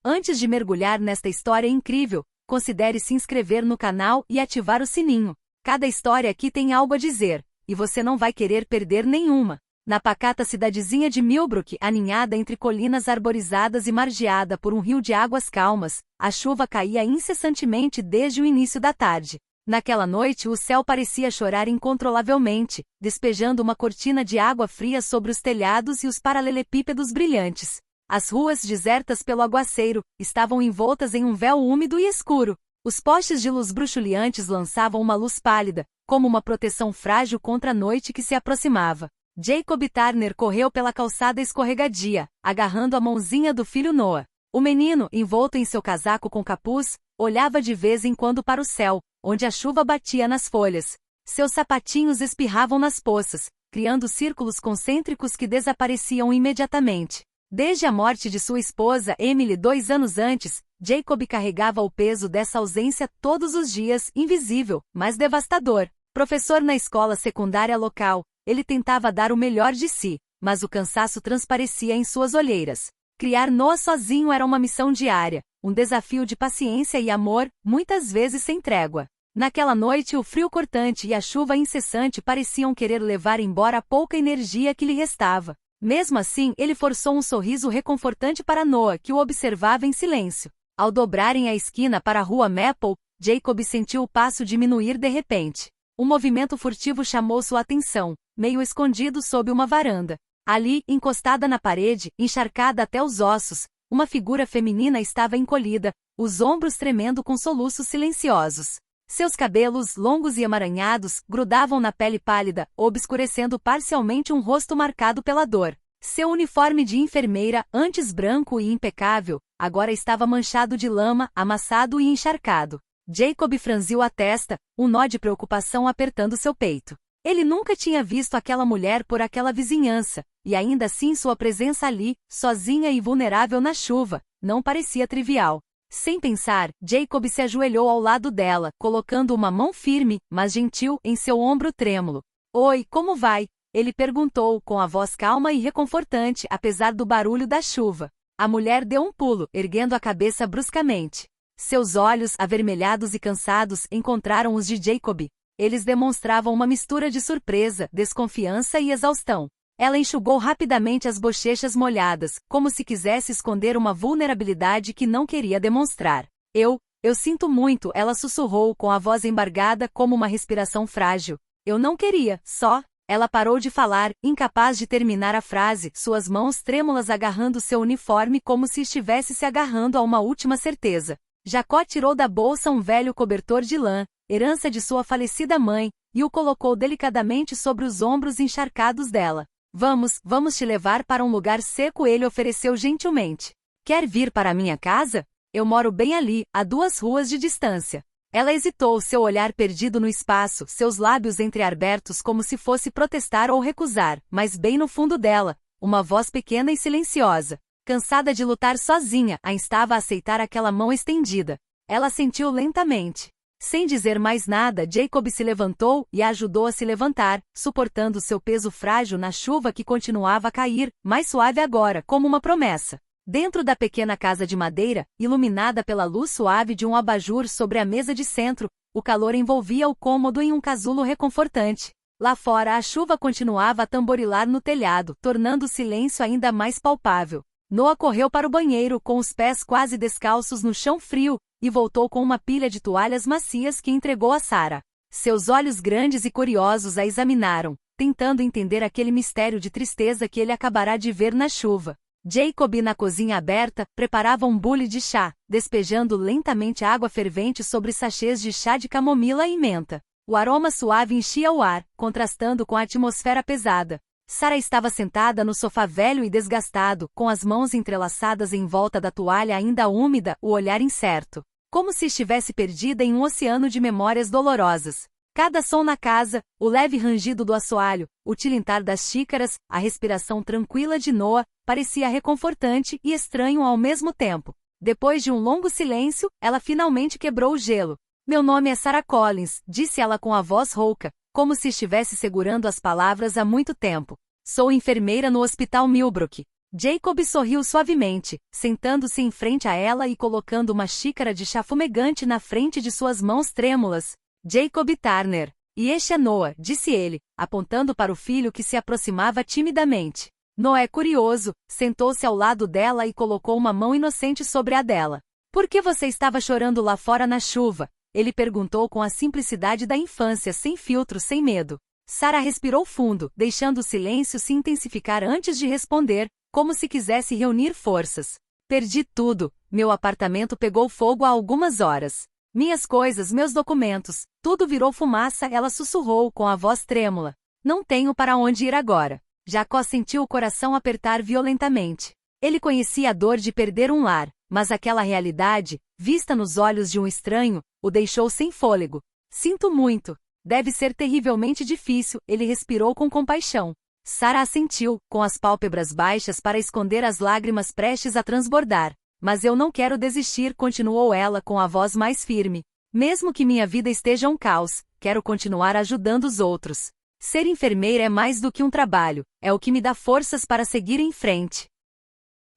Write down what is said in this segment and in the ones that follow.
Antes de mergulhar nesta história incrível, considere se inscrever no canal e ativar o sininho. Cada história aqui tem algo a dizer, e você não vai querer perder nenhuma. Na pacata cidadezinha de Millbrook, aninhada entre colinas arborizadas e margeada por um rio de águas calmas, a chuva caía incessantemente desde o início da tarde. Naquela noite o céu parecia chorar incontrolavelmente, despejando uma cortina de água fria sobre os telhados e os paralelepípedos brilhantes. As ruas, desertas pelo aguaceiro, estavam envoltas em um véu úmido e escuro. Os postes de luz bruxuleantes lançavam uma luz pálida, como uma proteção frágil contra a noite que se aproximava. Jacob Turner correu pela calçada escorregadia, agarrando a mãozinha do filho Noah. O menino, envolto em seu casaco com capuz, olhava de vez em quando para o céu, onde a chuva batia nas folhas. Seus sapatinhos espirravam nas poças, criando círculos concêntricos que desapareciam imediatamente. Desde a morte de sua esposa Emily 2 anos antes, Jacob carregava o peso dessa ausência todos os dias, invisível, mas devastador. Professor na escola secundária local, ele tentava dar o melhor de si, mas o cansaço transparecia em suas olheiras. Criar Noah sozinho era uma missão diária, um desafio de paciência e amor, muitas vezes sem trégua. Naquela noite o frio cortante e a chuva incessante pareciam querer levar embora a pouca energia que lhe restava. Mesmo assim, ele forçou um sorriso reconfortante para Noah, que o observava em silêncio. Ao dobrarem a esquina para a rua Maple, Jacob sentiu o passo diminuir de repente. Um movimento furtivo chamou sua atenção, meio escondido sob uma varanda. Ali, encostada na parede, encharcada até os ossos, uma figura feminina estava encolhida, os ombros tremendo com soluços silenciosos. Seus cabelos, longos e emaranhados, grudavam na pele pálida, obscurecendo parcialmente um rosto marcado pela dor. Seu uniforme de enfermeira, antes branco e impecável, agora estava manchado de lama, amassado e encharcado. Jacob franziu a testa, um nó de preocupação apertando seu peito. Ele nunca tinha visto aquela mulher por aquela vizinhança, e ainda assim sua presença ali, sozinha e vulnerável na chuva, não parecia trivial. Sem pensar, Jacob se ajoelhou ao lado dela, colocando uma mão firme, mas gentil, em seu ombro trêmulo. Oi, como vai? Ele perguntou, com a voz calma e reconfortante, apesar do barulho da chuva. A mulher deu um pulo, erguendo a cabeça bruscamente. Seus olhos, avermelhados e cansados, encontraram os de Jacob. Eles demonstravam uma mistura de surpresa, desconfiança e exaustão. Ela enxugou rapidamente as bochechas molhadas, como se quisesse esconder uma vulnerabilidade que não queria demonstrar. Eu sinto muito, ela sussurrou com a voz embargada como uma respiração frágil. Eu não queria, só... Ela parou de falar, incapaz de terminar a frase, suas mãos trêmulas agarrando seu uniforme como se estivesse se agarrando a uma última certeza. Jacó tirou da bolsa um velho cobertor de lã, herança de sua falecida mãe, e o colocou delicadamente sobre os ombros encharcados dela. Vamos te levar para um lugar seco, ele ofereceu gentilmente. Quer vir para a minha casa? Eu moro bem ali, a 2 ruas de distância. Ela hesitou, seu olhar perdido no espaço, seus lábios entreabertos como se fosse protestar ou recusar, mas bem no fundo dela, uma voz pequena e silenciosa. Cansada de lutar sozinha, a instava a aceitar aquela mão estendida. Ela sentiu lentamente. Sem dizer mais nada, Jacob se levantou e a ajudou a se levantar, suportando seu peso frágil na chuva que continuava a cair, mais suave agora, como uma promessa. Dentro da pequena casa de madeira, iluminada pela luz suave de um abajur sobre a mesa de centro, o calor envolvia o cômodo em um casulo reconfortante. Lá fora a chuva continuava a tamborilar no telhado, tornando o silêncio ainda mais palpável. Noah correu para o banheiro com os pés quase descalços no chão frio, e voltou com uma pilha de toalhas macias que entregou a Sarah. Seus olhos grandes e curiosos a examinaram, tentando entender aquele mistério de tristeza que ele acabará de ver na chuva. Jacob, na cozinha aberta, preparava um bule de chá, despejando lentamente água fervente sobre sachês de chá de camomila e menta. O aroma suave enchia o ar, contrastando com a atmosfera pesada. Sarah estava sentada no sofá velho e desgastado, com as mãos entrelaçadas em volta da toalha ainda úmida, o olhar incerto. Como se estivesse perdida em um oceano de memórias dolorosas. Cada som na casa, o leve rangido do assoalho, o tilintar das xícaras, a respiração tranquila de Noah, parecia reconfortante e estranho ao mesmo tempo. Depois de um longo silêncio, ela finalmente quebrou o gelo. Meu nome é Sarah Collins, disse ela com a voz rouca, como se estivesse segurando as palavras há muito tempo. Sou enfermeira no Hospital Millbrook. Jacob sorriu suavemente, sentando-se em frente a ela e colocando uma xícara de chá fumegante na frente de suas mãos trêmulas. Jacob Turner. E este é Noah, disse ele, apontando para o filho que se aproximava timidamente. Noah, curioso, sentou-se ao lado dela e colocou uma mão inocente sobre a dela. Por que você estava chorando lá fora na chuva? Ele perguntou com a simplicidade da infância, sem filtro, sem medo. Sarah respirou fundo, deixando o silêncio se intensificar antes de responder, como se quisesse reunir forças. Perdi tudo, meu apartamento pegou fogo há algumas horas. Minhas coisas, meus documentos, tudo virou fumaça, ela sussurrou com a voz trêmula. Não tenho para onde ir agora. Jacó sentiu o coração apertar violentamente. Ele conhecia a dor de perder um lar, mas aquela realidade, vista nos olhos de um estranho, o deixou sem fôlego. Sinto muito. Deve ser terrivelmente difícil, ele respirou com compaixão. Sarah assentiu, com as pálpebras baixas para esconder as lágrimas prestes a transbordar. Mas eu não quero desistir, continuou ela com a voz mais firme. Mesmo que minha vida esteja um caos, quero continuar ajudando os outros. Ser enfermeira é mais do que um trabalho, é o que me dá forças para seguir em frente.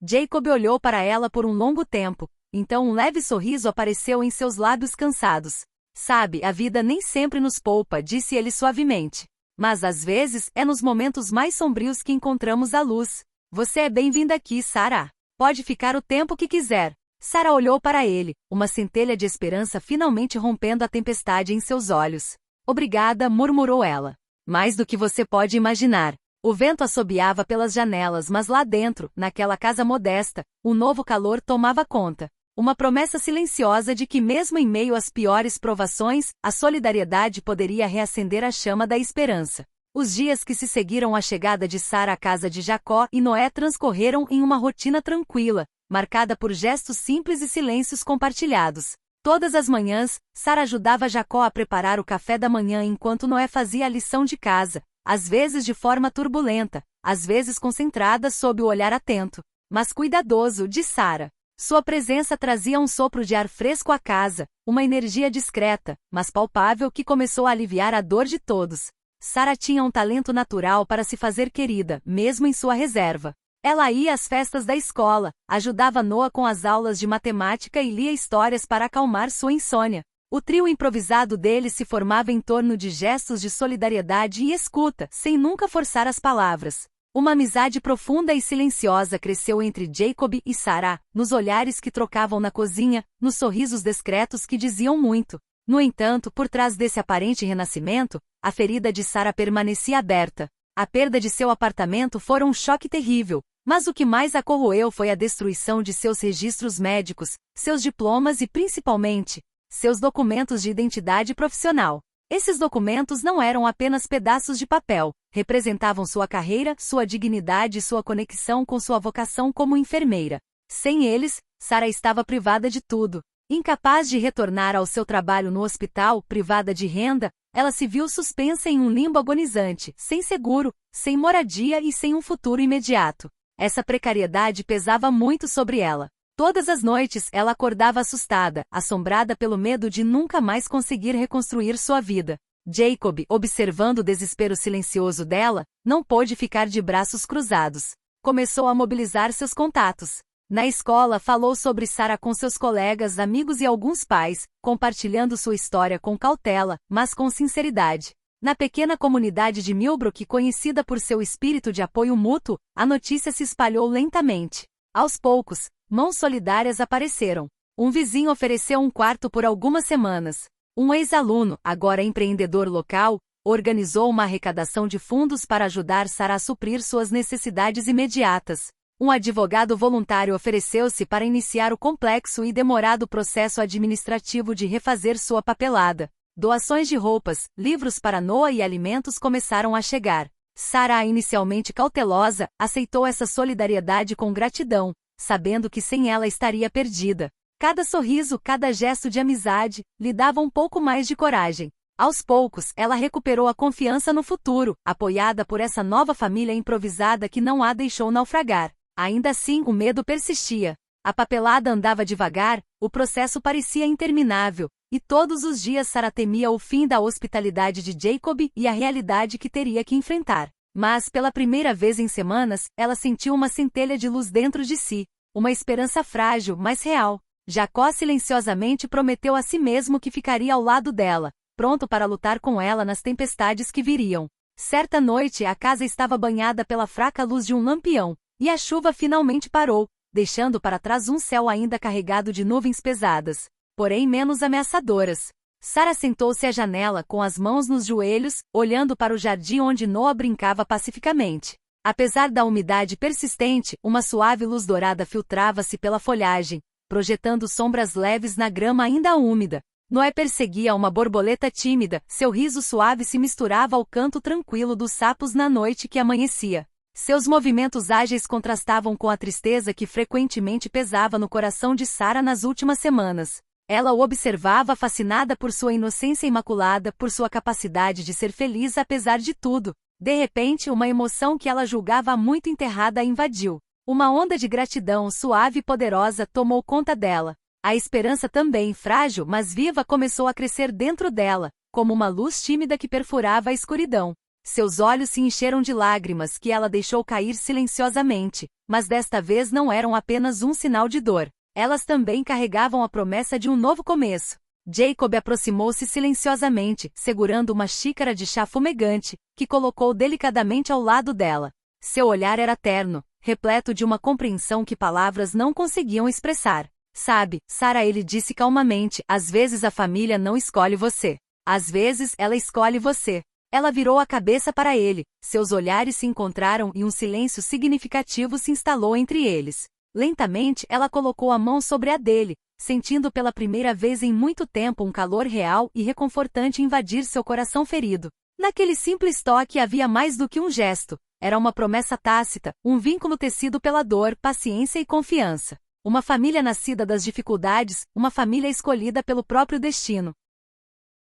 Jacob olhou para ela por um longo tempo, então um leve sorriso apareceu em seus lábios cansados. Sabe, a vida nem sempre nos poupa, disse ele suavemente. Mas às vezes é nos momentos mais sombrios que encontramos a luz. Você é bem-vinda aqui, Sarah. Pode ficar o tempo que quiser. Sarah olhou para ele, uma centelha de esperança finalmente rompendo a tempestade em seus olhos. Obrigada, murmurou ela. Mais do que você pode imaginar. O vento assobiava pelas janelas, mas lá dentro, naquela casa modesta, um novo calor tomava conta. Uma promessa silenciosa de que mesmo em meio às piores provações, a solidariedade poderia reacender a chama da esperança. Os dias que se seguiram à chegada de Sarah à casa de Jacó e Noé transcorreram em uma rotina tranquila, marcada por gestos simples e silêncios compartilhados. Todas as manhãs, Sarah ajudava Jacó a preparar o café da manhã enquanto Noé fazia a lição de casa, às vezes de forma turbulenta, às vezes concentrada sob o olhar atento, mas cuidadoso de Sarah. Sua presença trazia um sopro de ar fresco à casa, uma energia discreta, mas palpável que começou a aliviar a dor de todos. Sarah tinha um talento natural para se fazer querida, mesmo em sua reserva. Ela ia às festas da escola, ajudava Noah com as aulas de matemática e lia histórias para acalmar sua insônia. O trio improvisado deles se formava em torno de gestos de solidariedade e escuta, sem nunca forçar as palavras. Uma amizade profunda e silenciosa cresceu entre Jacob e Sarah, nos olhares que trocavam na cozinha, nos sorrisos discretos que diziam muito. No entanto, por trás desse aparente renascimento, a ferida de Sarah permanecia aberta. A perda de seu apartamento foi um choque terrível, mas o que mais a corroeu foi a destruição de seus registros médicos, seus diplomas e, principalmente, seus documentos de identidade profissional. Esses documentos não eram apenas pedaços de papel, representavam sua carreira, sua dignidade e sua conexão com sua vocação como enfermeira. Sem eles, Sarah estava privada de tudo. Incapaz de retornar ao seu trabalho no hospital, privada de renda, ela se viu suspensa em um limbo agonizante, sem seguro, sem moradia e sem um futuro imediato. Essa precariedade pesava muito sobre ela. Todas as noites ela acordava assustada, assombrada pelo medo de nunca mais conseguir reconstruir sua vida. Jacob, observando o desespero silencioso dela, não pôde ficar de braços cruzados. Começou a mobilizar seus contatos. Na escola falou sobre Sarah com seus colegas, amigos e alguns pais, compartilhando sua história com cautela, mas com sinceridade. Na pequena comunidade de Millbrook, conhecida por seu espírito de apoio mútuo, a notícia se espalhou lentamente. Aos poucos, mãos solidárias apareceram. Um vizinho ofereceu um quarto por algumas semanas. Um ex-aluno, agora empreendedor local, organizou uma arrecadação de fundos para ajudar Sarah a suprir suas necessidades imediatas. Um advogado voluntário ofereceu-se para iniciar o complexo e demorado processo administrativo de refazer sua papelada. Doações de roupas, livros para Noah e alimentos começaram a chegar. Sarah, inicialmente cautelosa, aceitou essa solidariedade com gratidão, sabendo que sem ela estaria perdida. Cada sorriso, cada gesto de amizade, lhe dava um pouco mais de coragem. Aos poucos, ela recuperou a confiança no futuro, apoiada por essa nova família improvisada que não a deixou naufragar. Ainda assim, o medo persistia. A papelada andava devagar, o processo parecia interminável, e todos os dias Sarah temia o fim da hospitalidade de Jacob e a realidade que teria que enfrentar. Mas, pela primeira vez em semanas, ela sentiu uma centelha de luz dentro de si. Uma esperança frágil, mas real. Jacó silenciosamente prometeu a si mesmo que ficaria ao lado dela, pronto para lutar com ela nas tempestades que viriam. Certa noite, a casa estava banhada pela fraca luz de um lampião, e a chuva finalmente parou, deixando para trás um céu ainda carregado de nuvens pesadas, porém menos ameaçadoras. Sara sentou-se à janela com as mãos nos joelhos, olhando para o jardim onde Noa brincava pacificamente. Apesar da umidade persistente, uma suave luz dourada filtrava-se pela folhagem, projetando sombras leves na grama ainda úmida. Noé perseguia uma borboleta tímida, seu riso suave se misturava ao canto tranquilo dos sapos na noite que amanhecia. Seus movimentos ágeis contrastavam com a tristeza que frequentemente pesava no coração de Sara nas últimas semanas. Ela o observava fascinada por sua inocência imaculada, por sua capacidade de ser feliz apesar de tudo. De repente, uma emoção que ela julgava muito enterrada a invadiu. Uma onda de gratidão suave e poderosa tomou conta dela. A esperança também, frágil mas viva, começou a crescer dentro dela, como uma luz tímida que perfurava a escuridão. Seus olhos se encheram de lágrimas que ela deixou cair silenciosamente, mas desta vez não eram apenas um sinal de dor. Elas também carregavam a promessa de um novo começo. Jacob aproximou-se silenciosamente, segurando uma xícara de chá fumegante, que colocou delicadamente ao lado dela. Seu olhar era terno, repleto de uma compreensão que palavras não conseguiam expressar. Sabe, Sara, ele disse calmamente, às vezes a família não escolhe você. Às vezes ela escolhe você. Ela virou a cabeça para ele, seus olhares se encontraram e um silêncio significativo se instalou entre eles. Lentamente ela colocou a mão sobre a dele, sentindo pela primeira vez em muito tempo um calor real e reconfortante invadir seu coração ferido. Naquele simples toque havia mais do que um gesto. Era uma promessa tácita, um vínculo tecido pela dor, paciência e confiança. Uma família nascida das dificuldades, uma família escolhida pelo próprio destino.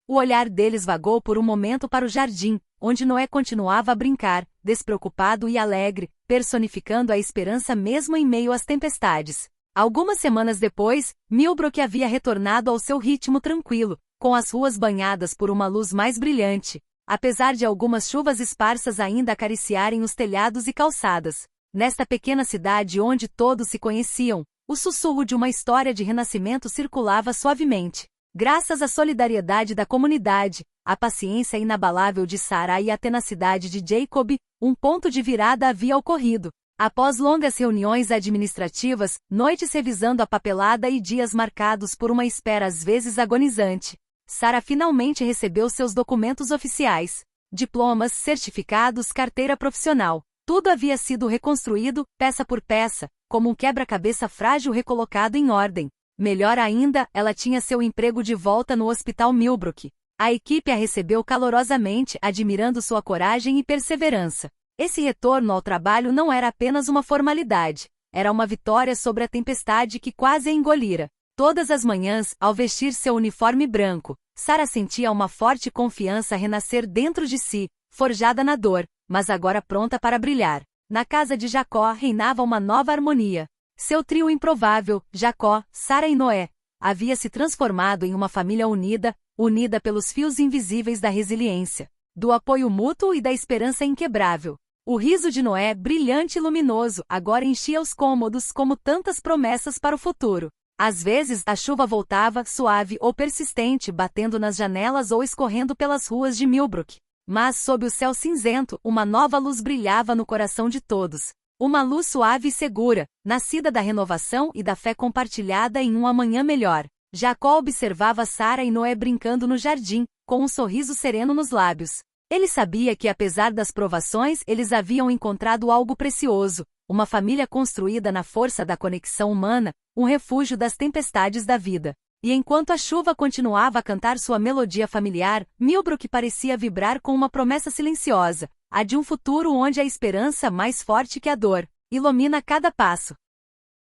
O olhar deles vagou por um momento para o jardim, onde Noé continuava a brincar, despreocupado e alegre, personificando a esperança mesmo em meio às tempestades. Algumas semanas depois, Millbrook havia retornado ao seu ritmo tranquilo, com as ruas banhadas por uma luz mais brilhante, apesar de algumas chuvas esparsas ainda acariciarem os telhados e calçadas. Nesta pequena cidade onde todos se conheciam, o sussurro de uma história de renascimento circulava suavemente. Graças à solidariedade da comunidade, a paciência inabalável de Sara e a tenacidade de Jacob, um ponto de virada havia ocorrido. Após longas reuniões administrativas, noites revisando a papelada e dias marcados por uma espera às vezes agonizante, Sara finalmente recebeu seus documentos oficiais. Diplomas, certificados, carteira profissional. Tudo havia sido reconstruído, peça por peça, como um quebra-cabeça frágil recolocado em ordem. Melhor ainda, ela tinha seu emprego de volta no Hospital Millbrook. A equipe a recebeu calorosamente, admirando sua coragem e perseverança. Esse retorno ao trabalho não era apenas uma formalidade, era uma vitória sobre a tempestade que quase a engolira. Todas as manhãs, ao vestir seu uniforme branco, Sara sentia uma forte confiança renascer dentro de si, forjada na dor, mas agora pronta para brilhar. Na casa de Jacó reinava uma nova harmonia. Seu trio improvável, Jacó, Sara e Noé, havia se transformado em uma família unida, unida pelos fios invisíveis da resiliência, do apoio mútuo e da esperança inquebrável. O riso de Noé, brilhante e luminoso, agora enchia os cômodos como tantas promessas para o futuro. Às vezes, a chuva voltava, suave ou persistente, batendo nas janelas ou escorrendo pelas ruas de Millbrook. Mas, sob o céu cinzento, uma nova luz brilhava no coração de todos. Uma luz suave e segura, nascida da renovação e da fé compartilhada em um amanhã melhor. Jacó observava Sara e Noé brincando no jardim, com um sorriso sereno nos lábios. Ele sabia que apesar das provações eles haviam encontrado algo precioso, uma família construída na força da conexão humana, um refúgio das tempestades da vida. E enquanto a chuva continuava a cantar sua melodia familiar, Millbrook parecia vibrar com uma promessa silenciosa, a de um futuro onde a esperança, mais forte que a dor, ilumina cada passo.